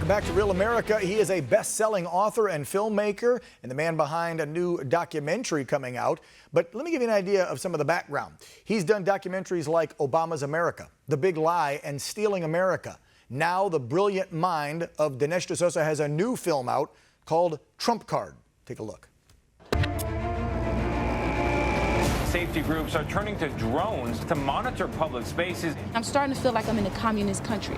Welcome back to Real America. He is a best-selling author and filmmaker and the man behind a new documentary coming out. But let me give you an idea of some of the background. He's done documentaries like Obama's America, The Big Lie, and Stealing America. Now the brilliant mind of Dinesh D'Souza has a new film out called Trump Card. Take a look. Safety groups are turning to drones to monitor public spaces. I'm starting to feel like I'm in a communist country.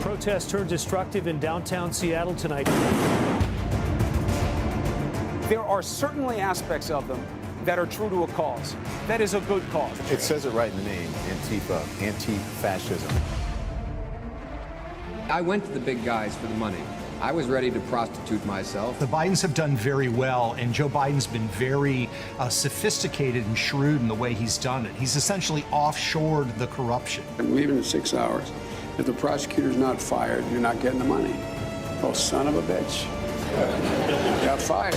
Protests turned destructive in downtown Seattle tonight. There are certainly aspects of them that are true to a cause. That is a good cause. It says it right in the name, Antifa, anti-fascism. I went to the big guys for the money. I was ready to prostitute myself. The Bidens have done very well, and Joe Biden's been very sophisticated and shrewd in the way he's done it. He's essentially offshored the corruption. I'm leaving in 6 hours. If the prosecutor's not fired, you're not getting the money. Oh, son of a bitch. Got fired.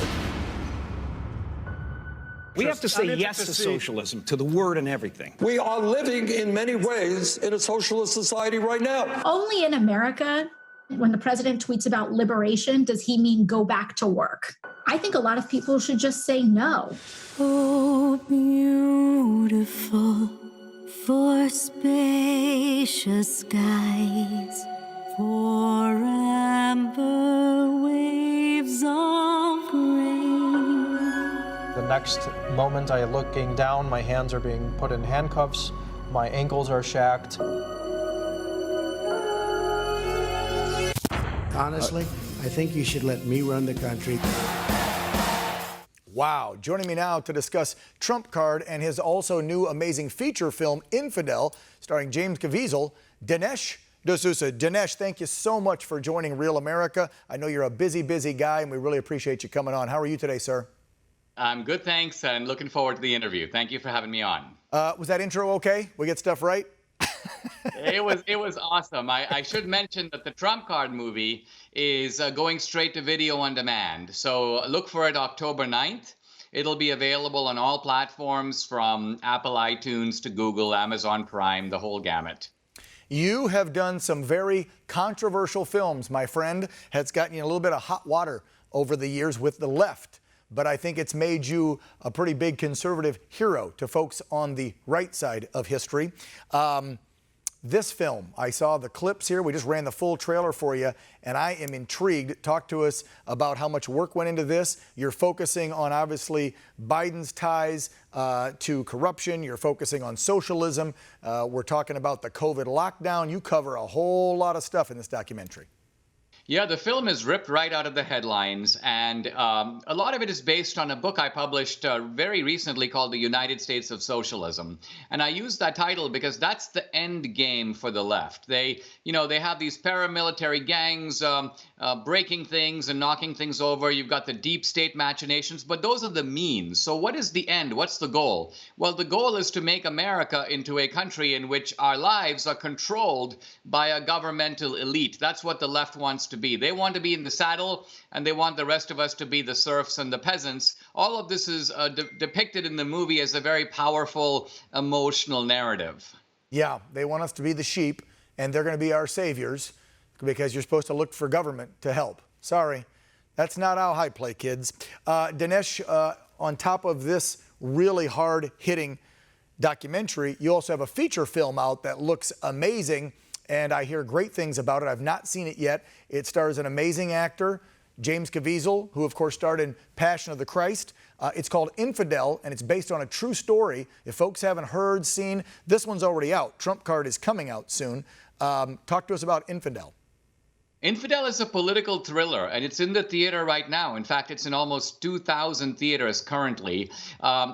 We have to say yes to socialism, to the word and everything. We are living in many ways in a socialist society right now. Only in America, when the president tweets about liberation, does he mean go back to work? I think a lot of people should just say no. Oh, beautiful, for spacious skies, for amber waves of grain. The next moment I looking down, my hands are being put in handcuffs, my ankles are shacked. Honestly, I think you should let me run the country. Wow. Joining me now to discuss Trump Card and his also new amazing feature film, Infidel, starring James Caviezel, Dinesh D'Souza. Dinesh, thank you so much for joining Real America. I know you're a busy, busy guy, and we really appreciate you coming on. How are you today, sir? I'm good, thanks, and looking forward to the interview. Thank you for having me on. Was that intro okay? We get stuff right? It was awesome. I should mention that the Trump Card movie is going straight to video on demand. So look for it October 9th. It'll be available on all platforms from Apple iTunes to Google, Amazon Prime, the whole gamut. You have done some very controversial films, my friend. Has gotten you in a little bit of hot water over the years with the left. But I think it's made you a pretty big conservative hero to folks on the right side of history. This film, I saw the clips here. We just ran the full trailer for you, and I am intrigued. Talk to us about how much work went into this. You're focusing on, obviously, Biden's ties to corruption. You're focusing on socialism. We're talking about the COVID lockdown. You cover a whole lot of stuff in this documentary. Yeah, the film is ripped right out of the headlines, and a lot of it is based on a book I published very recently called The United States of Socialism. And I used that title because that's the end game for the left. They have these paramilitary gangs breaking things and knocking things over. You've got the deep state machinations, but those are the means. So what is the end? What's the goal? Well, the goal is to make America into a country in which our lives are controlled by a governmental elite. That's what the left wants to be. They want to be in the saddle, and they want the rest of us to be the serfs and the peasants. All of this is depicted in the movie as a very powerful, emotional narrative. Yeah, they want us to be the sheep, and they're going to be our saviors because you're supposed to look for government to help. Sorry, that's not how I play, kids. Dinesh, on top of this really hard-hitting documentary, you also have a feature film out that looks amazing. And I hear great things about it. I've not seen it yet. It stars an amazing actor, James Caviezel, who of course starred in Passion of the Christ. It's called Infidel, and it's based on a true story. If folks haven't heard, seen, this one's already out. Trump Card is coming out soon. Talk to us about Infidel. Infidel is a political thriller, and it's in the theater right now. In fact, it's in almost 2,000 theaters currently.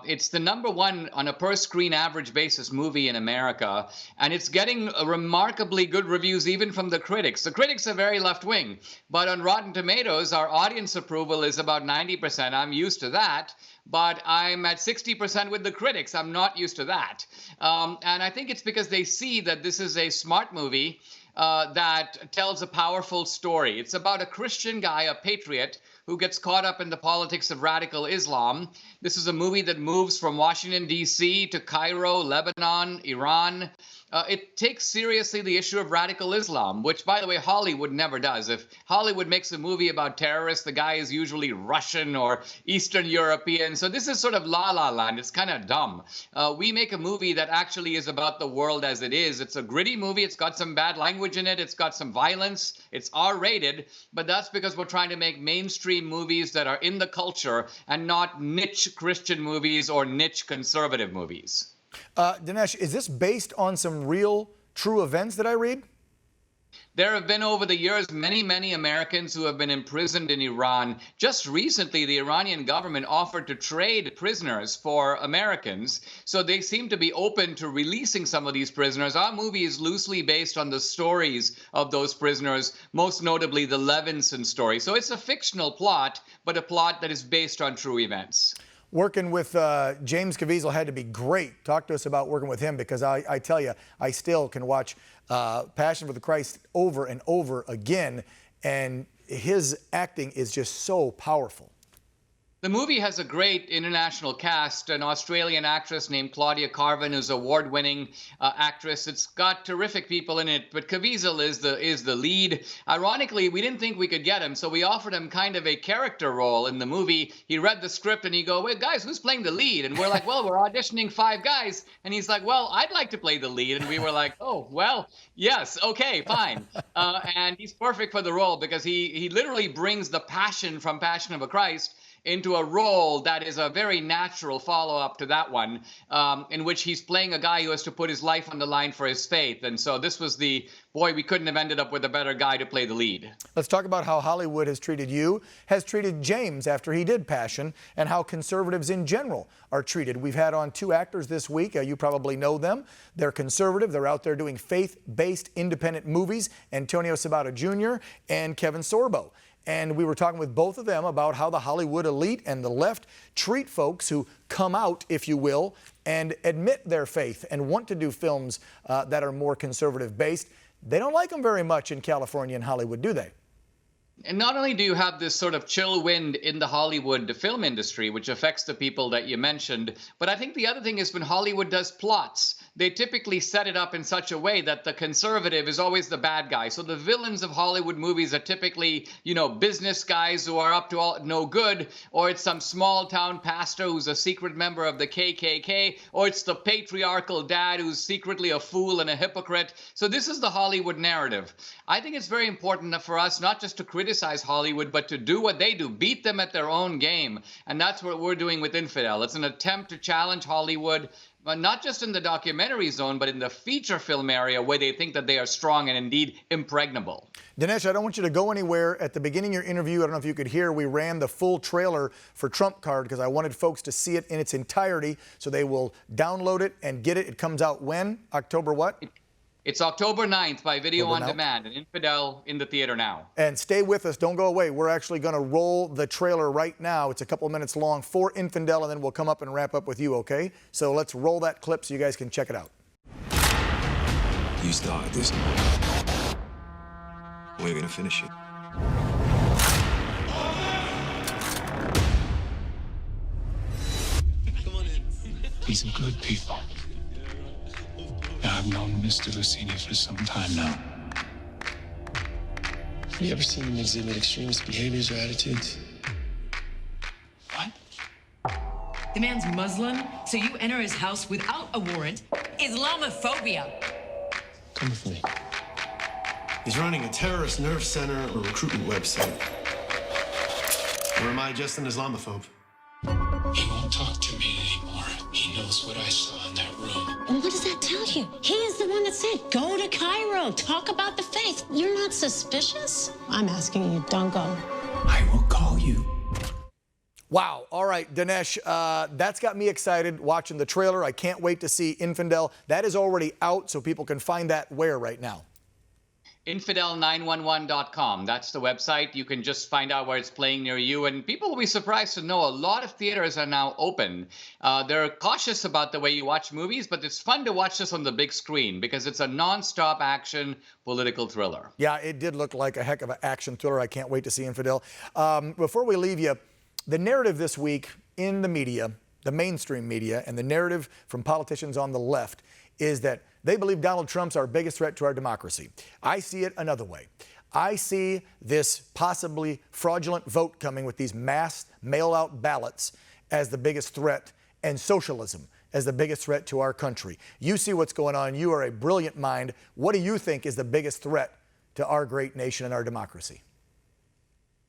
It's the #1 on a per-screen average basis movie in America, and it's getting remarkably good reviews even from the critics. The critics are very left-wing, but on Rotten Tomatoes, our audience approval is about 90%. I'm used to that, but I'm at 60% with the critics. I'm not used to that. And I think it's because they see that this is a smart movie that tells a powerful story. It's about a Christian guy, a patriot, who gets caught up in the politics of radical Islam. This is a movie that moves from Washington, D.C. to Cairo, Lebanon, Iran. It takes seriously the issue of radical Islam, which, by the way, Hollywood never does. If Hollywood makes a movie about terrorists, the guy is usually Russian or Eastern European. So this is sort of La La Land. It's kind of dumb. We make a movie that actually is about the world as it is. It's a gritty movie. It's got some bad language in it. It's got some violence. It's R-rated. But that's because we're trying to make mainstream movies that are in the culture and not niche Christian movies or niche conservative movies. Dinesh, is this based on some real, true events that I read? There have been over the years many Americans who have been imprisoned in Iran. Just recently, the Iranian government offered to trade prisoners for Americans, so they seem to be open to releasing some of these prisoners. Our movie is loosely based on the stories of those prisoners, most notably the Levinson story. So it's a fictional plot, but a plot that is based on true events. Working with James Caviezel had to be great. Talk to us about working with him, because I tell you, I still can watch Passion for the Christ over and over again, and his acting is just so powerful. The movie has a great international cast, an Australian actress named Claudia Carvin, who's an award-winning actress. It's got terrific people in it, but Caviezel is the lead. Ironically, we didn't think we could get him, so we offered him kind of a character role in the movie. He read the script and he go, "Wait, guys, who's playing the lead?" And we're like, "Well, we're auditioning 5 guys." And he's like, "Well, I'd like to play the lead." And we were like, "Oh, well, yes, okay, fine." And he's perfect for the role because he literally brings the passion from Passion of a Christ into a role that is a very natural follow-up to that one, in which he's playing a guy who has to put his life on the line for his faith. And so this was boy, we couldn't have ended up with a better guy to play the lead. Let's talk about how Hollywood has treated you, has treated James after he did Passion, and how conservatives in general are treated. We've had on 2 actors this week. You probably know them. They're conservative. They're out there doing faith-based independent movies, Antonio Sabato Jr. and Kevin Sorbo. And we were talking with both of them about how the Hollywood elite and the left treat folks who come out, if you will, and admit their faith and want to do films that are more conservative based. They don't like them very much in California and Hollywood, do they? And not only do you have this sort of chill wind in the Hollywood film industry, which affects the people that you mentioned, but I think the other thing is when Hollywood does plots, they typically set it up in such a way that the conservative is always the bad guy. So the villains of Hollywood movies are typically, business guys who are up to no good, or it's some small town pastor who's a secret member of the KKK, or it's the patriarchal dad who's secretly a fool and a hypocrite. So this is the Hollywood narrative. I think it's very important for us not just to criticize Hollywood, but to do what they do, beat them at their own game. And that's what we're doing with Infidel. It's an attempt to challenge Hollywood, not just in the documentary zone, but in the feature film area where they think that they are strong and indeed impregnable. Dinesh, I don't want you to go anywhere. At the beginning of your interview, I don't know if you could hear, we ran the full trailer for Trump Card because I wanted folks to see it in its entirety, so they will download it and get it. It comes out when? October what? It's October 9th by video on demand, and Infidel in the theater now. And stay with us. Don't go away. We're actually going to roll the trailer right now. It's a couple of minutes long for Infidel, and then we'll come up and wrap up with you, okay? So let's roll that clip so you guys can check it out. You started this. We're going to finish it. These are good people. I've known Mr. Lucini for some time now. Have you ever seen him exhibit extremist behaviors or attitudes? What? The man's Muslim, so you enter his house without a warrant. Islamophobia. Come with me. He's running a terrorist nerve center or recruitment website. Or am I just an Islamophobe? He won't talk to me anymore. He knows what I saw in that room. And what does that tell you? He is the one that said, go to Cairo, talk about the faith. You're not suspicious? I'm asking you, don't go. I will call you. Wow. All right, Dinesh, that's got me excited watching the trailer. I can't wait to see Infidel. That is already out, so people can find that where right now? Infidel911.com. That's the website. You can just find out where it's playing near you. And people will be surprised to know a lot of theaters are now open. They're cautious about the way you watch movies, but it's fun to watch this on the big screen because it's a non-stop action political thriller. Yeah, it did look like a heck of an action thriller. I can't wait to see Infidel. Before we leave you, the narrative this week in the media, the mainstream media, and the narrative from politicians on the left is that they believe Donald Trump's our biggest threat to our democracy. I see it another way. I see this possibly fraudulent vote coming with these mass mail-out ballots as the biggest threat, and socialism as the biggest threat to our country. You see what's going on. You are a brilliant mind. What do you think is the biggest threat to our great nation and our democracy?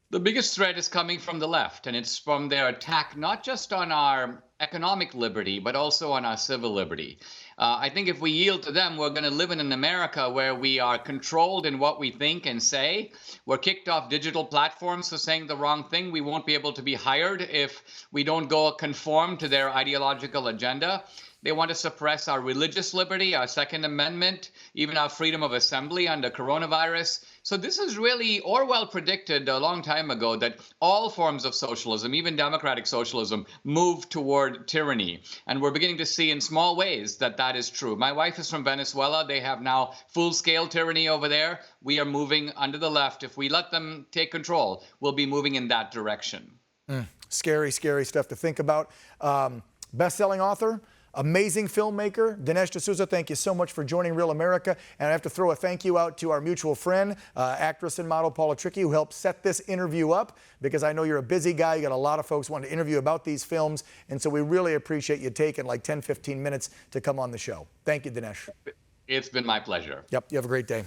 The biggest threat is coming from the left, and it's from their attack not just on our economic liberty, but also on our civil liberty. I think if we yield to them, we're going to live in an America where we are controlled in what we think and say. We're kicked off digital platforms for saying the wrong thing. We won't be able to be hired if we don't go conform to their ideological agenda. They want to suppress our religious liberty, our Second Amendment, even our freedom of assembly under coronavirus. So this is really, Orwell predicted a long time ago that all forms of socialism, even democratic socialism, move toward tyranny. And we're beginning to see in small ways that that is true. My wife is from Venezuela. They have now full-scale tyranny over there. We are moving under the left. If we let them take control, we'll be moving in that direction. Scary, scary stuff to think about. Best-selling author, amazing filmmaker, Dinesh D'Souza, thank you so much for joining Real America. And I have to throw a thank you out to our mutual friend, actress and model Paula Trickey, who helped set this interview up, because I know you're a busy guy. You got a lot of folks wanting to interview about these films. And so we really appreciate you taking like 10, 15 minutes to come on the show. Thank you, Dinesh. It's been my pleasure. Yep, you have a great day.